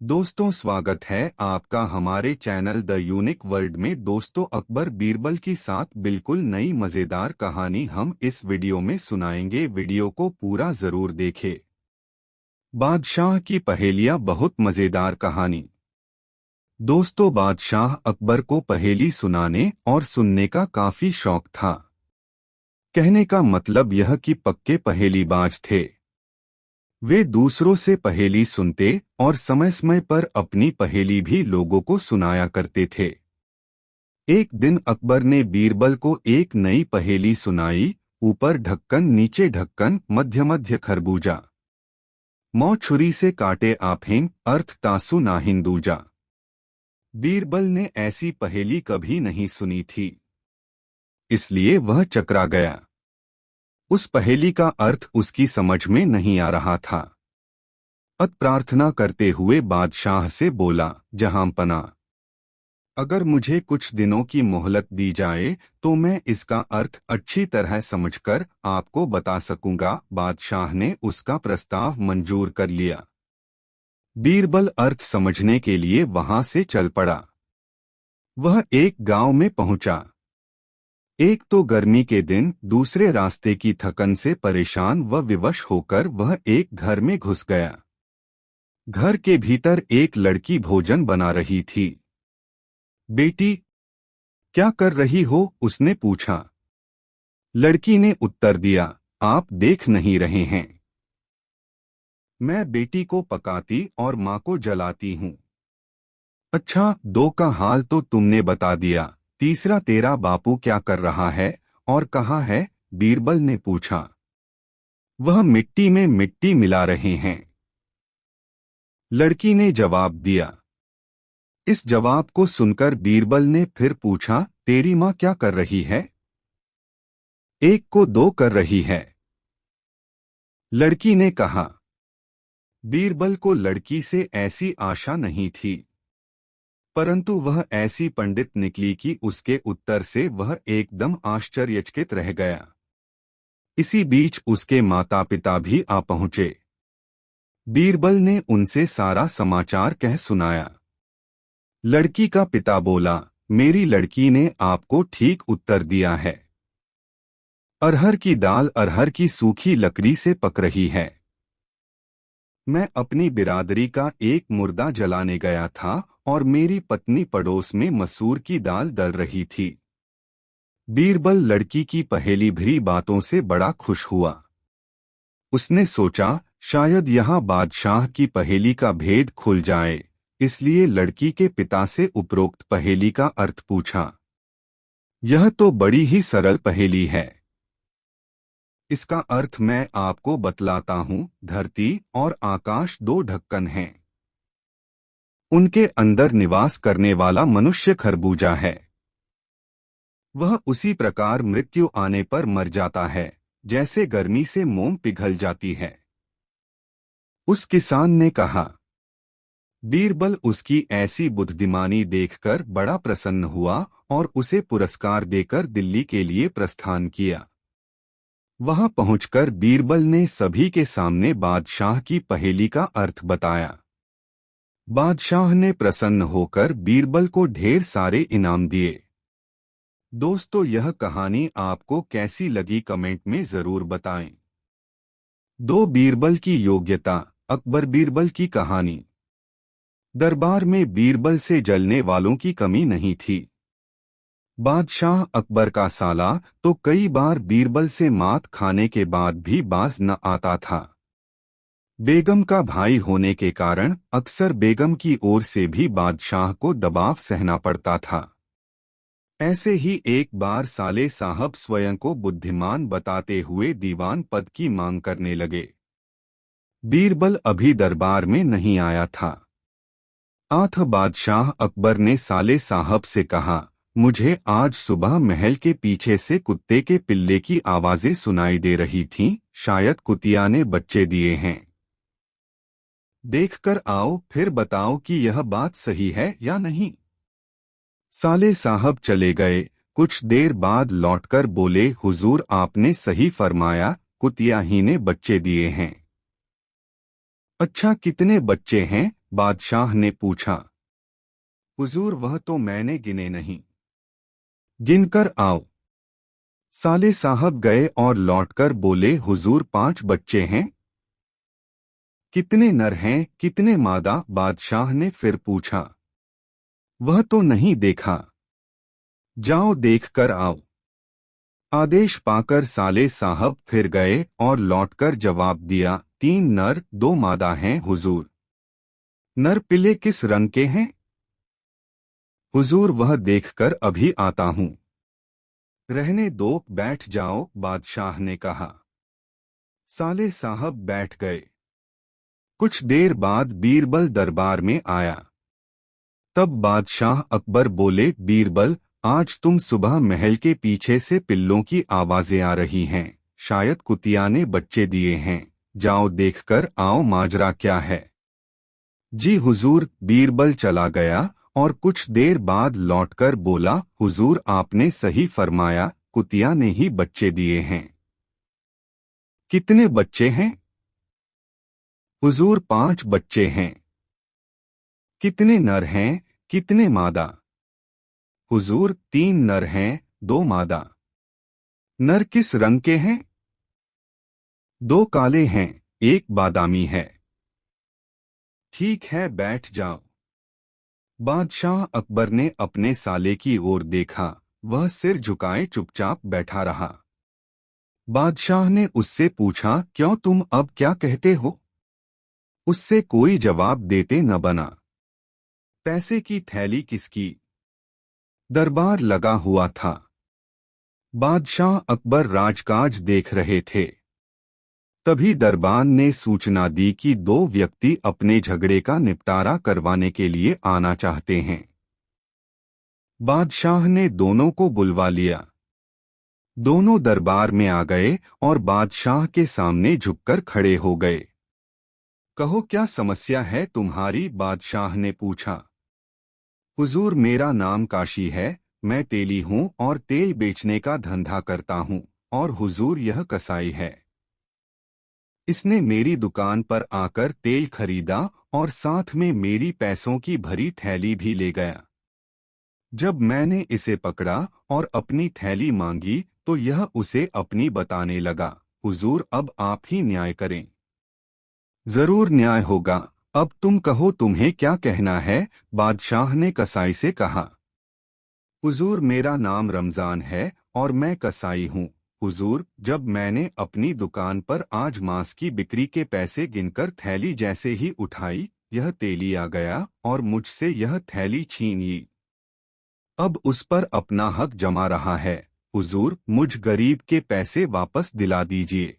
दोस्तों, स्वागत है आपका हमारे चैनल द यूनिक वर्ल्ड में। दोस्तों, अकबर बीरबल की साथ बिल्कुल नई मजेदार कहानी हम इस वीडियो में सुनाएंगे। वीडियो को पूरा जरूर देखें। बादशाह की पहेलियां बहुत मजेदार कहानी। दोस्तों, बादशाह अकबर को पहेली सुनाने और सुनने का काफी शौक था। कहने का मतलब यह कि पक्के पहेलीबाज थे। वे दूसरों से पहेली सुनते और समय समय पर अपनी पहेली भी लोगों को सुनाया करते थे। एक दिन अकबर ने बीरबल को एक नई पहेली सुनाई। ऊपर ढक्कन, नीचे ढक्कन, मध्य मध्य खरबूजा। मौ छुरी से काटे आफेन, अर्थ तासु ना हिंदूजा। बीरबल ने ऐसी पहेली कभी नहीं सुनी थी, इसलिए वह चकरा गया। उस पहेली का अर्थ उसकी समझ में नहीं आ रहा था। अत प्रार्थना करते हुए बादशाह से बोला, जहांपना, अगर मुझे कुछ दिनों की मोहलत दी जाए तो मैं इसका अर्थ अच्छी तरह समझकर आपको बता सकूंगा। बादशाह ने उसका प्रस्ताव मंजूर कर लिया। बीरबल अर्थ समझने के लिए वहां से चल पड़ा। वह एक गांव में पहुंचा। एक तो गर्मी के दिन, दूसरे रास्ते की थकन से परेशान व विवश होकर वह एक घर में घुस गया। घर के भीतर एक लड़की भोजन बना रही थी। बेटी, क्या कर रही हो? उसने पूछा। लड़की ने उत्तर दिया, आप देख नहीं रहे हैं, मैं बेटी को पकाती और माँ को जलाती हूँ। अच्छा, दो का हाल तो तुमने बता दिया, तीसरा तेरा बापू क्या कर रहा है और कहाँ है? बीरबल ने पूछा। वह मिट्टी में मिट्टी मिला रहे हैं, लड़की ने जवाब दिया। इस जवाब को सुनकर बीरबल ने फिर पूछा, तेरी माँ क्या कर रही है? एक को दो कर रही है, लड़की ने कहा। बीरबल को लड़की से ऐसी आशा नहीं थी, परंतु वह ऐसी पंडित निकली कि उसके उत्तर से वह एकदम आश्चर्यचकित रह गया। इसी बीच उसके माता पिता भी आ पहुंचे। बीरबल ने उनसे सारा समाचार कह सुनाया। लड़की का पिता बोला, मेरी लड़की ने आपको ठीक उत्तर दिया है। अरहर की दाल अरहर की सूखी लकड़ी से पक रही है। मैं अपनी बिरादरी का एक मुर्दा जलाने गया था और मेरी पत्नी पड़ोस में मसूर की दाल दल रही थी। बीरबल लड़की की पहेली भरी बातों से बड़ा खुश हुआ। उसने सोचा, शायद यहाँ बादशाह की पहेली का भेद खुल जाए, इसलिए लड़की के पिता से उपरोक्त पहेली का अर्थ पूछा। यह तो बड़ी ही सरल पहेली है, इसका अर्थ मैं आपको बतलाता हूँ। धरती और आकाश दो ढक्कन हैं, उनके अंदर निवास करने वाला मनुष्य खरबूजा है। वह उसी प्रकार मृत्यु आने पर मर जाता है जैसे गर्मी से मोम पिघल जाती है। उस किसान ने कहा। बीरबल उसकी ऐसी बुद्धिमानी देखकर बड़ा प्रसन्न हुआ और उसे पुरस्कार देकर दिल्ली के लिए प्रस्थान किया। वहां पहुंचकर बीरबल ने सभी के सामने बादशाह की पहेली का अर्थ बताया। बादशाह ने प्रसन्न होकर बीरबल को ढेर सारे इनाम दिए। दोस्तों, यह कहानी आपको कैसी लगी कमेंट में जरूर बताएं। दो बीरबल की योग्यता। अकबर बीरबल की कहानी। दरबार में बीरबल से जलने वालों की कमी नहीं थी। बादशाह अकबर का साला तो कई बार बीरबल से मात खाने के बाद भी बाज न आता था। बेगम का भाई होने के कारण अक्सर बेगम की ओर से भी बादशाह को दबाव सहना पड़ता था। ऐसे ही एक बार साले साहब स्वयं को बुद्धिमान बताते हुए दीवान पद की मांग करने लगे। बीरबल अभी दरबार में नहीं आया था। आठ बादशाह अकबर ने साले साहब से कहा, मुझे आज सुबह महल के पीछे से कुत्ते के पिल्ले की आवाजें सुनाई दे रही थीं, शायद कुतिया ने बच्चे दिए हैं। देखकर आओ, फिर बताओ कि यह बात सही है या नहीं। साले साहब चले गए। कुछ देर बाद लौटकर बोले, हुजूर आपने सही फरमाया, कुतिया ही ने बच्चे दिए हैं। अच्छा, कितने बच्चे हैं? बादशाह ने पूछा। हुजूर, वह तो मैंने गिने नहीं। गिनकर आओ। साले साहब गए और लौटकर बोले, हुजूर 5 बच्चे हैं। कितने नर हैं, कितने मादा? बादशाह ने फिर पूछा। वह तो नहीं देखा। जाओ देख कर आओ। आदेश पाकर साले साहब फिर गए और लौटकर जवाब दिया, 3 नर 2 मादा हैं हुजूर। नर पिले किस रंग के हैं? हुजूर, वह देखकर अभी आता हूं। रहने दो, बैठ जाओ, बादशाह ने कहा। साले साहब बैठ गए। कुछ देर बाद बीरबल दरबार में आया। तब बादशाह अकबर बोले, बीरबल, आज तुम सुबह महल के पीछे से पिल्लों की आवाजें आ रही हैं। शायद कुतिया ने बच्चे दिए हैं। जाओ देखकर आओ, माजरा क्या है। जी हुजूर। बीरबल चला गया और कुछ देर बाद लौटकर बोला, हुजूर, आपने सही फरमाया, कुतिया ने ही बच्चे दिए हैं। कितने बच्चे हैं? हुजूर, 5 बच्चे हैं। कितने नर हैं, कितने मादा? हुजूर, 3 नर हैं, 2 मादा। नर किस रंग के हैं? 2 काले हैं, 1 बादामी है। ठीक है, बैठ जाओ। बादशाह अकबर ने अपने साले की ओर देखा। वह सिर झुकाए चुपचाप बैठा रहा। बादशाह ने उससे पूछा, क्यों, तुम अब क्या कहते हो? उससे कोई जवाब देते न बना। पैसे की थैली किसकी? दरबार लगा हुआ था। बादशाह अकबर राजकाज देख रहे थे। तभी दरबान ने सूचना दी कि 2 व्यक्ति अपने झगड़े का निपटारा करवाने के लिए आना चाहते हैं। बादशाह ने दोनों को बुलवा लिया। दोनों दरबार में आ गए और बादशाह के सामने झुककर खड़े हो गए। कहो, क्या समस्या है तुम्हारी? बादशाह ने पूछा। हुजूर, मेरा नाम काशी है। मैं तेली हूँ और तेल बेचने का धंधा करता हूँ। और हुजूर, यह कसाई है। इसने मेरी दुकान पर आकर तेल खरीदा और साथ में मेरी पैसों की भरी थैली भी ले गया। जब मैंने इसे पकड़ा और अपनी थैली मांगी तो यह उसे अपनी बताने लगा। हुजूर, अब आप ही न्याय करें। जरूर न्याय होगा। अब तुम कहो, तुम्हें क्या कहना है? बादशाह ने कसाई से कहा। हुजूर, मेरा नाम रमजान है और मैं कसाई हूँ। हुजूर, जब मैंने अपनी दुकान पर आज मांस की बिक्री के पैसे गिनकर थैली जैसे ही उठाई, यह तेली आ गया और मुझसे यह थैली छीन ली। अब उस पर अपना हक जमा रहा है। हुजूर, मुझ गरीब के पैसे वापस दिला दीजिए।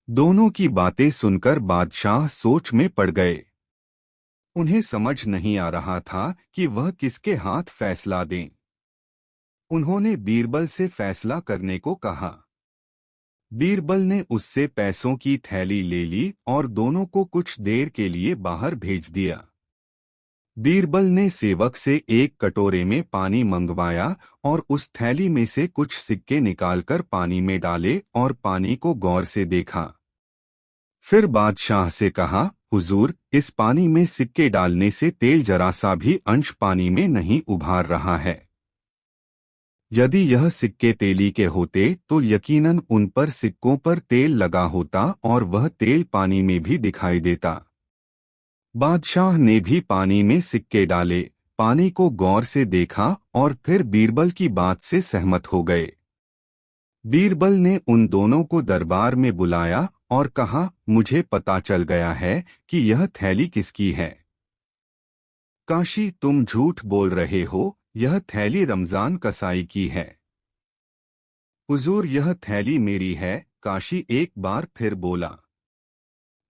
दोनों की बातें सुनकर बादशाह सोच में पड़ गए। उन्हें समझ नहीं आ रहा था कि वह किसके हाथ फैसला दें। उन्होंने बीरबल से फैसला करने को कहा। बीरबल ने उससे पैसों की थैली ले ली और दोनों को कुछ देर के लिए बाहर भेज दिया। बीरबल ने सेवक से एक कटोरे में पानी मंगवाया और उस थैली में से कुछ सिक्के निकालकर पानी में डाले और पानी को गौर से देखा। फिर बादशाह से कहा, हुजूर, इस पानी में सिक्के डालने से तेल जरा सा भी अंश पानी में नहीं उभार रहा है। यदि यह सिक्के तेली के होते तो यकीनन उन पर सिक्कों पर तेल लगा होता और वह तेल पानी में भी दिखाई देता। बादशाह ने भी पानी में सिक्के डाले, पानी को गौर से देखा और फिर बीरबल की बात से सहमत हो गए। बीरबल ने उन दोनों को दरबार में बुलाया और कहा, मुझे पता चल गया है कि यह थैली किसकी है। काशी, तुम झूठ बोल रहे हो। यह थैली रमजान कसाई की है। हुजूर, यह थैली मेरी है। काशी एक बार फिर बोला।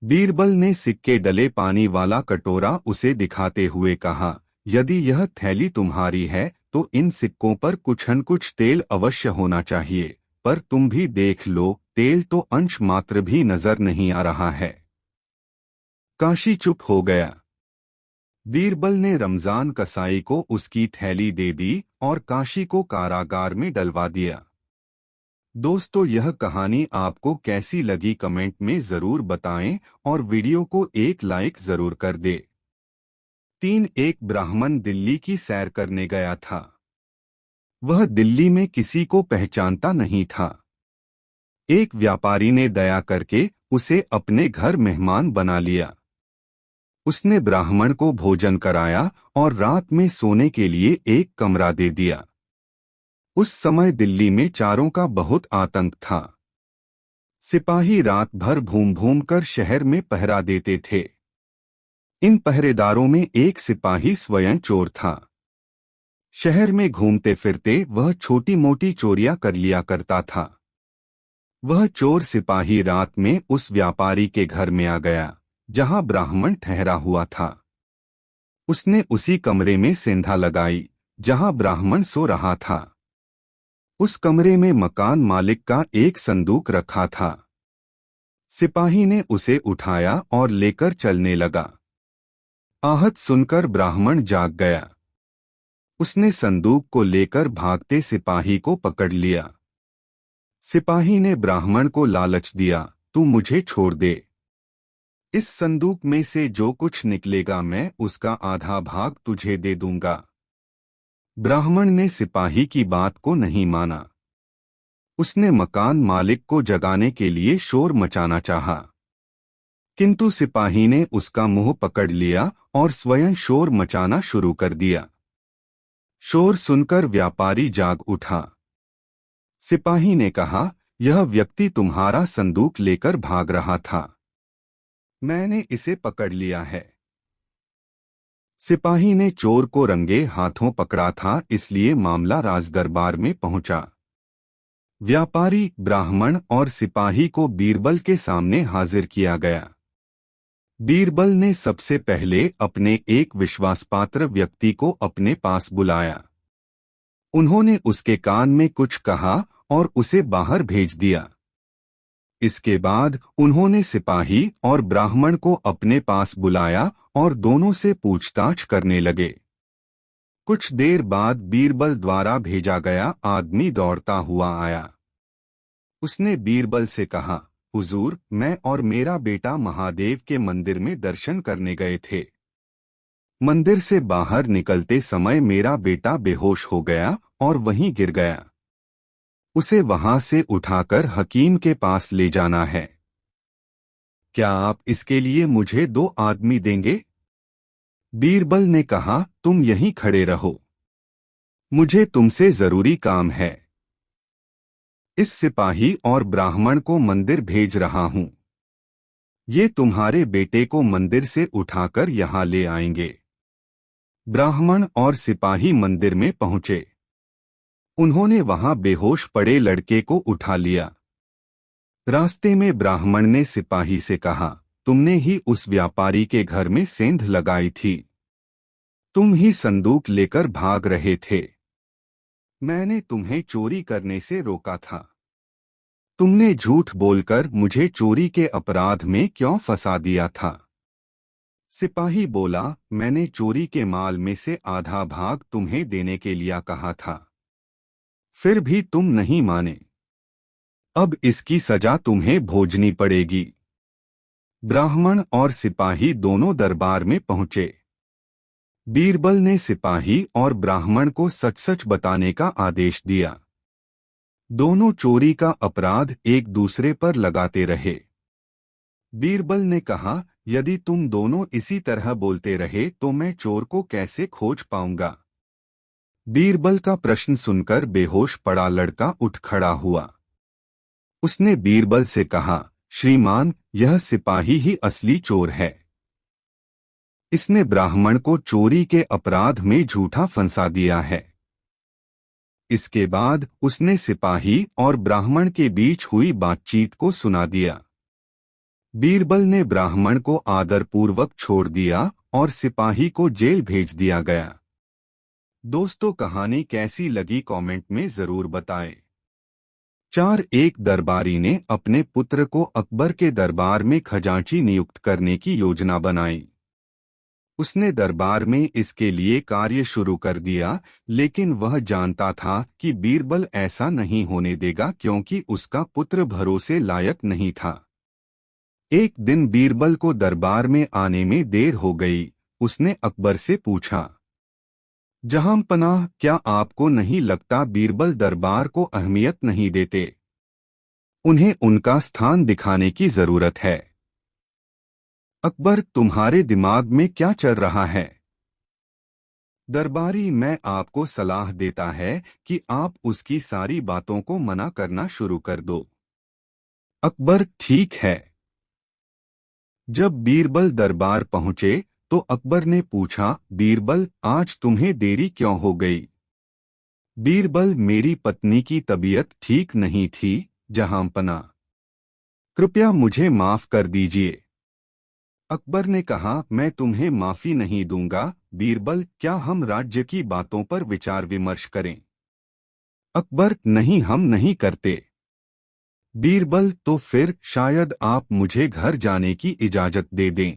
बीरबल ने सिक्के डले पानी वाला कटोरा उसे दिखाते हुए कहा, यदि यह थैली तुम्हारी है तो इन सिक्कों पर कुछ न कुछ तेल अवश्य होना चाहिए, पर तुम भी देख लो, तेल तो अंश मात्र भी नजर नहीं आ रहा है। काशी चुप हो गया। बीरबल ने रमजान कसाई को उसकी थैली दे दी और काशी को कारागार में डलवा दिया। दोस्तों, यह कहानी आपको कैसी लगी कमेंट में जरूर बताएं और वीडियो को एक लाइक जरूर कर दें। एक ब्राह्मण दिल्ली की सैर करने गया था। वह दिल्ली में किसी को पहचानता नहीं था। एक व्यापारी ने दया करके उसे अपने घर मेहमान बना लिया। उसने ब्राह्मण को भोजन कराया और रात में सोने के लिए एक कमरा दे दिया। उस समय दिल्ली में चोरों का बहुत आतंक था। सिपाही रात भर घूम घूम कर शहर में पहरा देते थे। इन पहरेदारों में एक सिपाही स्वयं चोर था। शहर में घूमते फिरते वह छोटी मोटी चोरियां कर लिया करता था। वह चोर सिपाही रात में उस व्यापारी के घर में आ गया जहां ब्राह्मण ठहरा हुआ था। उसने उसी कमरे में सेंधा लगाई जहां ब्राह्मण सो रहा था। उस कमरे में मकान मालिक का एक संदूक रखा था। सिपाही ने उसे उठाया और लेकर चलने लगा। आहत सुनकर ब्राह्मण जाग गया। उसने संदूक को लेकर भागते सिपाही को पकड़ लिया। सिपाही ने ब्राह्मण को लालच दिया, तू मुझे छोड़ दे। इस संदूक में से जो कुछ निकलेगा मैं उसका आधा भाग तुझे दे दूंगा। ब्राह्मण ने सिपाही की बात को नहीं माना। उसने मकान मालिक को जगाने के लिए शोर मचाना चाहा, किंतु सिपाही ने उसका मुंह पकड़ लिया और स्वयं शोर मचाना शुरू कर दिया। शोर सुनकर व्यापारी जाग उठा। सिपाही ने कहा, यह व्यक्ति तुम्हारा संदूक लेकर भाग रहा था। मैंने इसे पकड़ लिया है। सिपाही ने चोर को रंगे हाथों पकड़ा था, इसलिए मामला राजदरबार में पहुंचा। व्यापारी, ब्राह्मण और सिपाही को बीरबल के सामने हाजिर किया गया। बीरबल ने सबसे पहले अपने एक विश्वासपात्र व्यक्ति को अपने पास बुलाया। उन्होंने उसके कान में कुछ कहा और उसे बाहर भेज दिया। इसके बाद उन्होंने सिपाही और ब्राह्मण को अपने पास बुलाया और दोनों से पूछताछ करने लगे। कुछ देर बाद बीरबल द्वारा भेजा गया आदमी दौड़ता हुआ आया। उसने बीरबल से कहा, हुजूर, मैं और मेरा बेटा महादेव के मंदिर में दर्शन करने गए थे। मंदिर से बाहर निकलते समय मेरा बेटा बेहोश हो गया और वहीं गिर गया। उसे वहां से उठाकर हकीम के पास ले जाना है। क्या आप इसके लिए मुझे 2 आदमी देंगे? बीरबल ने कहा, तुम यहीं खड़े रहो, मुझे तुमसे जरूरी काम है। इस सिपाही और ब्राह्मण को मंदिर भेज रहा हूं। ये तुम्हारे बेटे को मंदिर से उठाकर यहां ले आएंगे। ब्राह्मण और सिपाही मंदिर में पहुंचे। उन्होंने वहां बेहोश पड़े लड़के को उठा लिया। रास्ते में ब्राह्मण ने सिपाही से कहा, तुमने ही उस व्यापारी के घर में सेंध लगाई थी। तुम ही संदूक लेकर भाग रहे थे। मैंने तुम्हें चोरी करने से रोका था। तुमने झूठ बोलकर मुझे चोरी के अपराध में क्यों फंसा दिया था? सिपाही बोला, मैंने चोरी के माल में से आधा भाग तुम्हें देने के लिए कहा था, फिर भी तुम नहीं माने। अब इसकी सजा तुम्हें भोगनी पड़ेगी। ब्राह्मण और सिपाही दोनों दरबार में पहुंचे। बीरबल ने सिपाही और ब्राह्मण को सच सच बताने का आदेश दिया। दोनों चोरी का अपराध एक दूसरे पर लगाते रहे। बीरबल ने कहा, यदि तुम दोनों इसी तरह बोलते रहे तो मैं चोर को कैसे खोज पाऊंगा? बीरबल का प्रश्न सुनकर बेहोश पड़ा लड़का उठ खड़ा हुआ। उसने बीरबल से कहा, श्रीमान, यह सिपाही ही असली चोर है। इसने ब्राह्मण को चोरी के अपराध में झूठा फंसा दिया है। इसके बाद उसने सिपाही और ब्राह्मण के बीच हुई बातचीत को सुना दिया। बीरबल ने ब्राह्मण को आदरपूर्वक छोड़ दिया और सिपाही को जेल भेज दिया गया। दोस्तों, कहानी कैसी लगी कमेंट में जरूर बताएं। एक दरबारी ने अपने पुत्र को अकबर के दरबार में खजांची नियुक्त करने की योजना बनाई। उसने दरबार में इसके लिए कार्य शुरू कर दिया, लेकिन वह जानता था कि बीरबल ऐसा नहीं होने देगा क्योंकि उसका पुत्र भरोसे लायक नहीं था। एक दिन बीरबल को दरबार में आने में देर हो गई। उसने अकबर से पूछा, जहांपनाह, क्या आपको नहीं लगता बीरबल दरबार को अहमियत नहीं देते? उन्हें उनका स्थान दिखाने की जरूरत है। अकबर, तुम्हारे दिमाग में क्या चल रहा है? दरबारी मैं आपको सलाह देता है कि आप उसकी सारी बातों को मना करना शुरू कर दो। अकबर, ठीक है। जब बीरबल दरबार पहुंचे तो अकबर ने पूछा, बीरबल, आज तुम्हें देरी क्यों हो गई? बीरबल, मेरी पत्नी की तबीयत ठीक नहीं थी, जहांपना। कृपया मुझे माफ कर दीजिए। अकबर ने कहा, मैं तुम्हें माफी नहीं दूंगा। बीरबल, क्या हम राज्य की बातों पर विचार विमर्श करें? अकबर, नहीं, हम नहीं करते। बीरबल, तो फिर शायद आप मुझे घर जाने की इजाजत दे दें।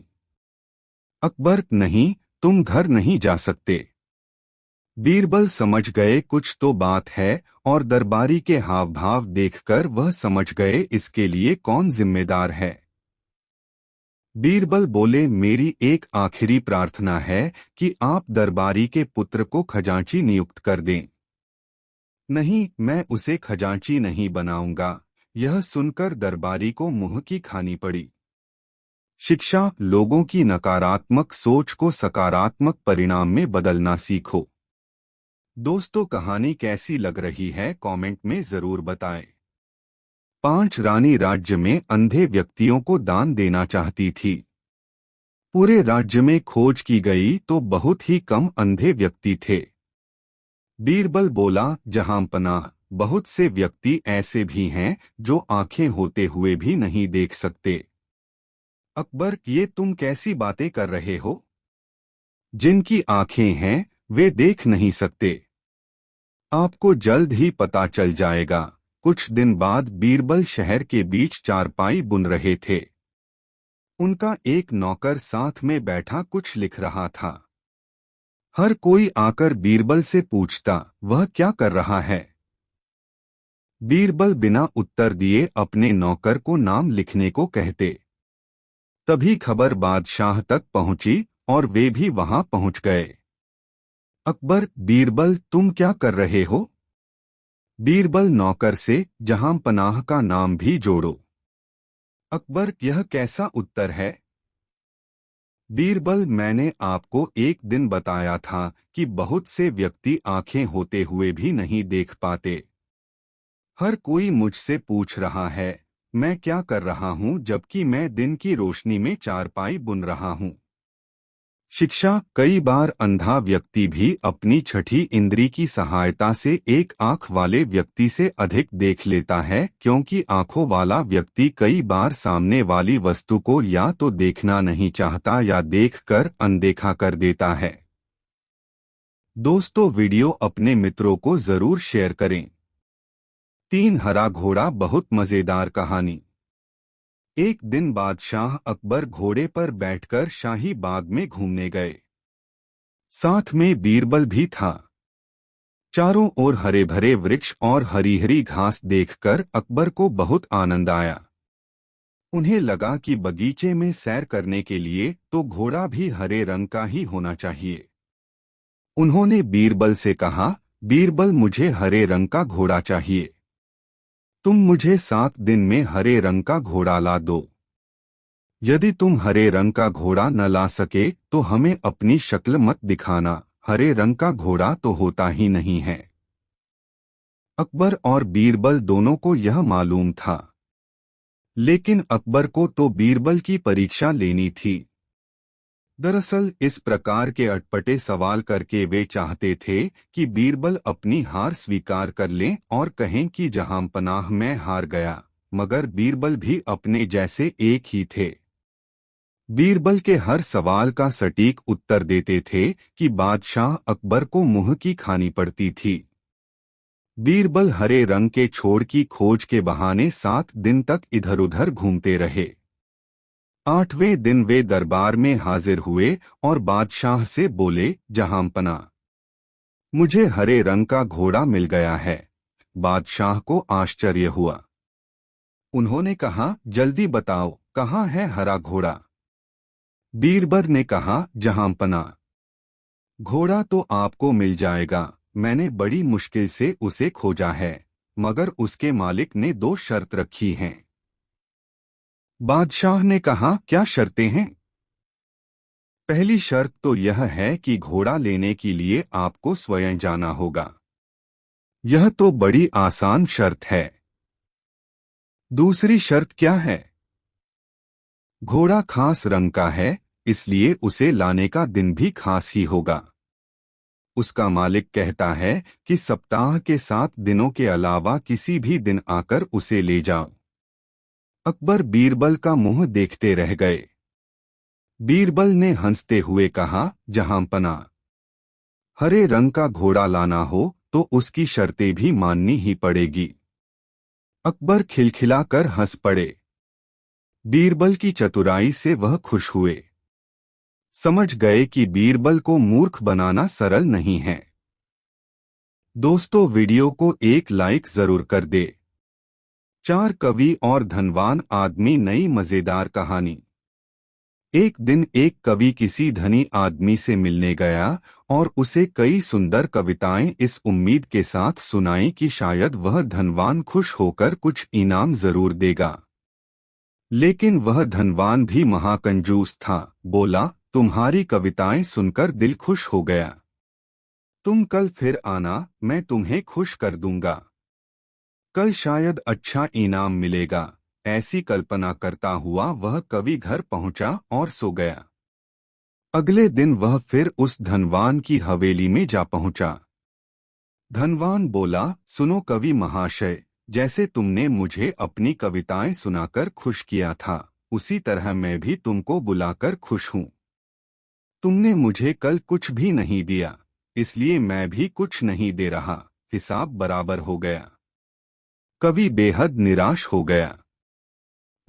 अकबर, नहीं, तुम घर नहीं जा सकते। बीरबल समझ गए कुछ तो बात है, और दरबारी के हाव भाव देखकर वह समझ गए इसके लिए कौन जिम्मेदार है। बीरबल बोले, मेरी एक आखिरी प्रार्थना है कि आप दरबारी के पुत्र को खजांची नियुक्त कर दें। नहीं, मैं उसे खजांची नहीं बनाऊंगा। यह सुनकर दरबारी को मुंह की खानी पड़ी। शिक्षा, लोगों की नकारात्मक सोच को सकारात्मक परिणाम में बदलना सीखो। दोस्तों, कहानी कैसी लग रही है कमेंट में जरूर बताएं। 5 रानी राज्य में अंधे व्यक्तियों को दान देना चाहती थी। पूरे राज्य में खोज की गई तो बहुत ही कम अंधे व्यक्ति थे। बीरबल बोला, जहांपनाह, बहुत से व्यक्ति ऐसे भी हैं जो आंखें होते हुए भी नहीं देख सकते। अकबर, ये तुम कैसी बातें कर रहे हो? जिनकी आंखें हैं वे देख नहीं सकते। आपको जल्द ही पता चल जाएगा। कुछ दिन बाद बीरबल शहर के बीच चारपाई बुन रहे थे। उनका एक नौकर साथ में बैठा कुछ लिख रहा था। हर कोई आकर बीरबल से पूछता, वह क्या कर रहा है? बीरबल बिना उत्तर दिए अपने नौकर को नाम लिखने को कहते। तभी खबर बादशाह तक पहुंची और वे भी वहां पहुंच गए। अकबर, बीरबल, तुम क्या कर रहे हो? बीरबल नौकर से, जहांपनाह का नाम भी जोड़ो। अकबर, यह कैसा उत्तर है? बीरबल, मैंने आपको एक दिन बताया था कि बहुत से व्यक्ति आंखें होते हुए भी नहीं देख पाते। हर कोई मुझसे पूछ रहा है, मैं क्या कर रहा हूं जबकि मैं दिन की रोशनी में चारपाई बुन रहा हूं। शिक्षा, कई बार अंधा व्यक्ति भी अपनी छठी इंद्री की सहायता से एक आंख वाले व्यक्ति से अधिक देख लेता है, क्योंकि आंखों वाला व्यक्ति कई बार सामने वाली वस्तु को या तो देखना नहीं चाहता या देखकर अनदेखा कर देता है। दोस्तों, वीडियो अपने मित्रों को जरूर शेयर करें। 3 हरा घोड़ा बहुत मजेदार कहानी। एक दिन बादशाह अकबर घोड़े पर बैठकर शाही बाग में घूमने गए। साथ में बीरबल भी था। चारों ओर हरे भरे वृक्ष और हरी हरी घास देखकर अकबर को बहुत आनंद आया। उन्हें लगा कि बगीचे में सैर करने के लिए तो घोड़ा भी हरे रंग का ही होना चाहिए। उन्होंने बीरबल से कहा, बीरबल, मुझे हरे रंग का घोड़ा चाहिए। तुम मुझे 7 दिन में हरे रंग का घोड़ा ला दो। यदि तुम हरे रंग का घोड़ा न ला सके तो हमें अपनी शक्ल मत दिखाना, हरे रंग का घोड़ा तो होता ही नहीं है। अकबर और बीरबल दोनों को यह मालूम था, लेकिन अकबर को तो बीरबल की परीक्षा लेनी थी। दरअसल इस प्रकार के अटपटे सवाल करके वे चाहते थे कि बीरबल अपनी हार स्वीकार कर लें और कहें कि जहांपनाह, मैं हार गया। मगर बीरबल भी अपने जैसे एक ही थे। बीरबल के हर सवाल का सटीक उत्तर देते थे कि बादशाह अकबर को मुंह की खानी पड़ती थी। बीरबल हरे रंग के छोड़ की खोज के बहाने 7 दिन तक इधर उधर घूमते रहे। 8वें दिन वे दरबार में हाजिर हुए और बादशाह से बोले, जहांपना, मुझे हरे रंग का घोड़ा मिल गया है। बादशाह को आश्चर्य हुआ। उन्होंने कहा, जल्दी बताओ, कहाँ है हरा घोड़ा? बीरबल ने कहा, जहांपना, घोड़ा तो आपको मिल जाएगा। मैंने बड़ी मुश्किल से उसे खोजा है, मगर उसके मालिक ने 2 शर्त रखी हैं। बादशाह ने कहा, क्या शर्तें हैं? पहली शर्त तो यह है कि घोड़ा लेने के लिए आपको स्वयं जाना होगा। यह तो बड़ी आसान शर्त है। दूसरी शर्त क्या है? घोड़ा खास रंग का है, इसलिए उसे लाने का दिन भी खास ही होगा। उसका मालिक कहता है कि सप्ताह के 7 दिनों के अलावा किसी भी दिन आकर उसे ले जाओ। अकबर बीरबल का मुंह देखते रह गए। बीरबल ने हंसते हुए कहा, जहांपना, हरे रंग का घोड़ा लाना हो तो उसकी शर्तें भी माननी ही पड़ेगी। अकबर खिलखिलाकर हंस पड़े। बीरबल की चतुराई से वह खुश हुए। समझ गए कि बीरबल को मूर्ख बनाना सरल नहीं है। दोस्तों, वीडियो को एक लाइक जरूर कर दे। 4 कवि और धनवान आदमी, नई मजेदार कहानी। एक दिन एक कवि किसी धनी आदमी से मिलने गया और उसे कई सुंदर कविताएं इस उम्मीद के साथ सुनाई कि शायद वह धनवान खुश होकर कुछ इनाम जरूर देगा। लेकिन वह धनवान भी महाकंजूस था। बोला, तुम्हारी कविताएं सुनकर दिल खुश हो गया। तुम कल फिर आना, मैं तुम्हें खुश कर दूंगा। कल शायद अच्छा इनाम मिलेगा। ऐसी कल्पना करता हुआ वह कवि घर पहुंचा और सो गया। अगले दिन वह फिर उस धनवान की हवेली में जा पहुंचा। धनवान बोला, सुनो कवि महाशय, जैसे तुमने मुझे अपनी कविताएं सुनाकर खुश किया था, उसी तरह मैं भी तुमको बुलाकर खुश हूं। तुमने मुझे कल कुछ भी नहीं दिया, इसलिए मैं भी कुछ नहीं दे रहा। हिसाब बराबर हो गया। कवि बेहद निराश हो गया।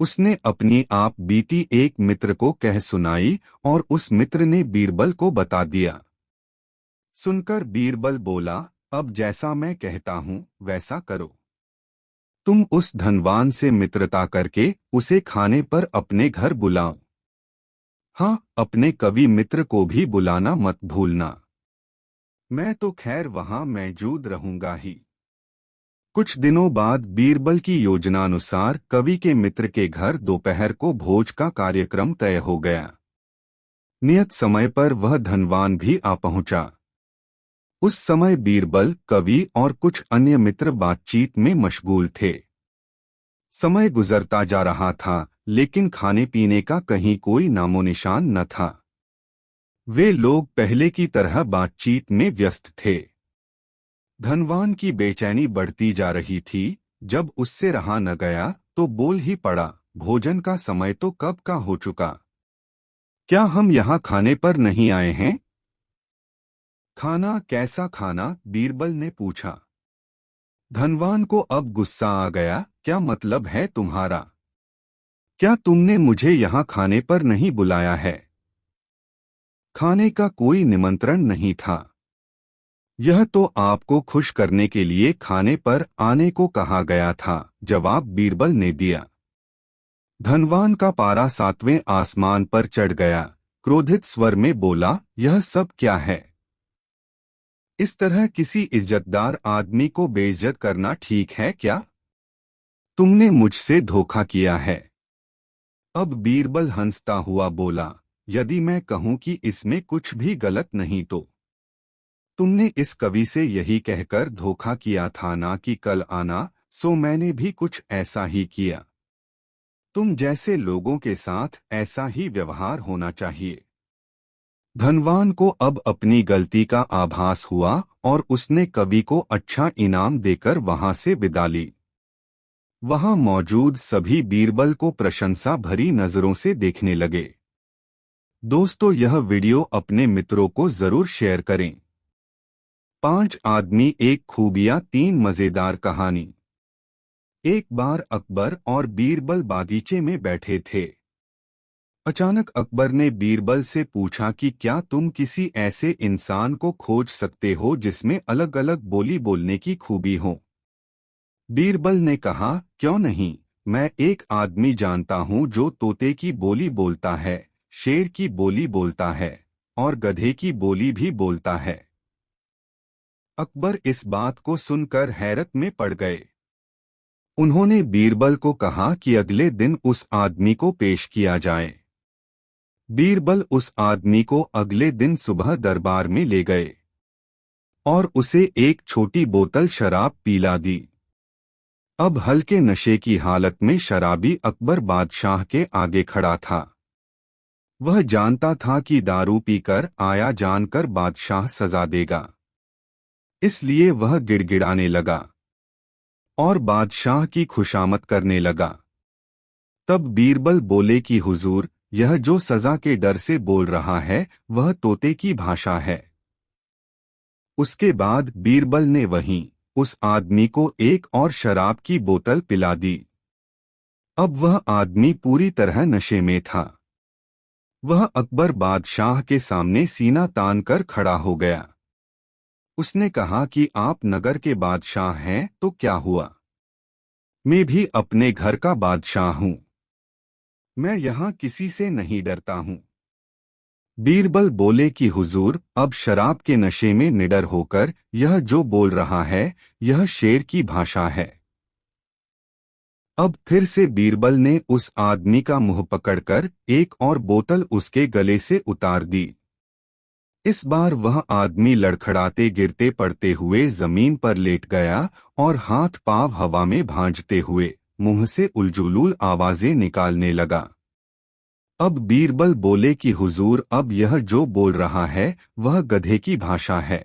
उसने अपनी आप बीती एक मित्र को कह सुनाई और उस मित्र ने बीरबल को बता दिया। सुनकर बीरबल बोला, अब जैसा मैं कहता हूं वैसा करो। तुम उस धनवान से मित्रता करके उसे खाने पर अपने घर बुलाओ। हाँ, अपने कवि मित्र को भी बुलाना मत भूलना। मैं तो खैर वहां मौजूद रहूंगा ही। कुछ दिनों बाद बीरबल की योजनानुसार कवि के मित्र के घर दोपहर को भोज का कार्यक्रम तय हो गया। नियत समय पर वह धनवान भी आ पहुंचा। उस समय बीरबल, कवि और कुछ अन्य मित्र बातचीत में मशगूल थे। समय गुजरता जा रहा था, लेकिन खाने पीने का कहीं कोई नामोनिशान न था। वे लोग पहले की तरह बातचीत में व्यस्त थे। धनवान की बेचैनी बढ़ती जा रही थी। जब उससे रहा न गया तो बोल ही पड़ा, भोजन का समय तो कब का हो चुका। क्या हम यहाँ खाने पर नहीं आए हैं? खाना? कैसा खाना? बीरबल ने पूछा। धनवान को अब गुस्सा आ गया। क्या मतलब है तुम्हारा? क्या तुमने मुझे यहाँ खाने पर नहीं बुलाया है? खाने का कोई निमंत्रण नहीं था। यह तो आपको खुश करने के लिए खाने पर आने को कहा गया था, जवाब बीरबल ने दिया। धनवान का पारा 7वें आसमान पर चढ़ गया। क्रोधित स्वर में बोला, यह सब क्या है? इस तरह किसी इज्जतदार आदमी को बेइज्जत करना ठीक है क्या? तुमने मुझसे धोखा किया है। अब बीरबल हंसता हुआ बोला, यदि मैं कहूं कि इसमें कुछ भी गलत नहीं तो? तुमने इस कवि से यही कहकर धोखा किया था ना कि कल आना, सो मैंने भी कुछ ऐसा ही किया। तुम जैसे लोगों के साथ ऐसा ही व्यवहार होना चाहिए। धनवान को अब अपनी गलती का आभास हुआ और उसने कवि को अच्छा इनाम देकर वहां से विदा ली। वहां मौजूद सभी बीरबल को प्रशंसा भरी नजरों से देखने लगे। दोस्तों, यह वीडियो अपने मित्रों को जरूर शेयर करें। 5 आदमी, एक खूबियां, 3 मजेदार कहानी। एक बार अकबर और बीरबल बागीचे में बैठे थे। अचानक अकबर ने बीरबल से पूछा कि क्या तुम किसी ऐसे इंसान को खोज सकते हो जिसमें अलग अलग बोली बोलने की खूबी हो? बीरबल ने कहा, क्यों नहीं, मैं एक आदमी जानता हूं जो तोते की बोली बोलता है, शेर की बोली बोलता है और गधे की बोली भी बोलता है। अकबर इस बात को सुनकर हैरत में पड़ गए। उन्होंने बीरबल को कहा कि अगले दिन उस आदमी को पेश किया जाए। बीरबल उस आदमी को अगले दिन सुबह दरबार में ले गए और उसे एक छोटी बोतल शराब पिला दी। अब हल्के नशे की हालत में शराबी अकबर बादशाह के आगे खड़ा था। वह जानता था कि दारू पीकर आया जानकर बादशाह सजा देगा, इसलिए वह गिड़गिड़ाने लगा और बादशाह की खुशामद करने लगा। तब बीरबल बोले कि हुजूर, यह जो सजा के डर से बोल रहा है वह तोते की भाषा है। उसके बाद बीरबल ने वहीं उस आदमी को एक और शराब की बोतल पिला दी। अब वह आदमी पूरी तरह नशे में था। वह अकबर बादशाह के सामने सीना तान कर खड़ा हो गया। उसने कहा कि आप नगर के बादशाह हैं तो क्या हुआ, मैं भी अपने घर का बादशाह हूं। मैं यहाँ किसी से नहीं डरता हूं। बीरबल बोले कि हुजूर, अब शराब के नशे में निडर होकर यह जो बोल रहा है यह शेर की भाषा है। अब फिर से बीरबल ने उस आदमी का मुंह पकड़कर एक और बोतल उसके गले से उतार दी। इस बार वह आदमी लड़खड़ाते गिरते पड़ते हुए जमीन पर लेट गया और हाथ पांव हवा में भांजते हुए मुंह से उलझुलूल आवाजें निकालने लगा। अब बीरबल बोले कि हुजूर, अब यह जो बोल रहा है वह गधे की भाषा है।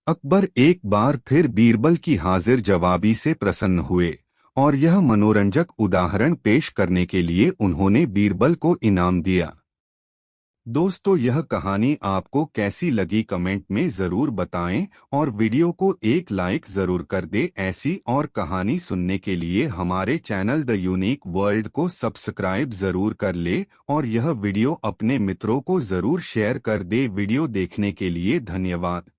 अकबर एक बार फिर बीरबल की हाजिर जवाबी से प्रसन्न हुए और यह मनोरंजक उदाहरण पेश करने के लिए उन्होंने बीरबल को इनाम दिया। दोस्तों, यह कहानी आपको कैसी लगी कमेंट में ज़रूर बताएं और वीडियो को एक लाइक ज़रूर कर दें। ऐसी और कहानी सुनने के लिए हमारे चैनल द यूनिक वर्ल्ड को सब्सक्राइब ज़रूर कर ले और यह वीडियो अपने मित्रों को ज़रूर शेयर कर दे। वीडियो देखने के लिए धन्यवाद।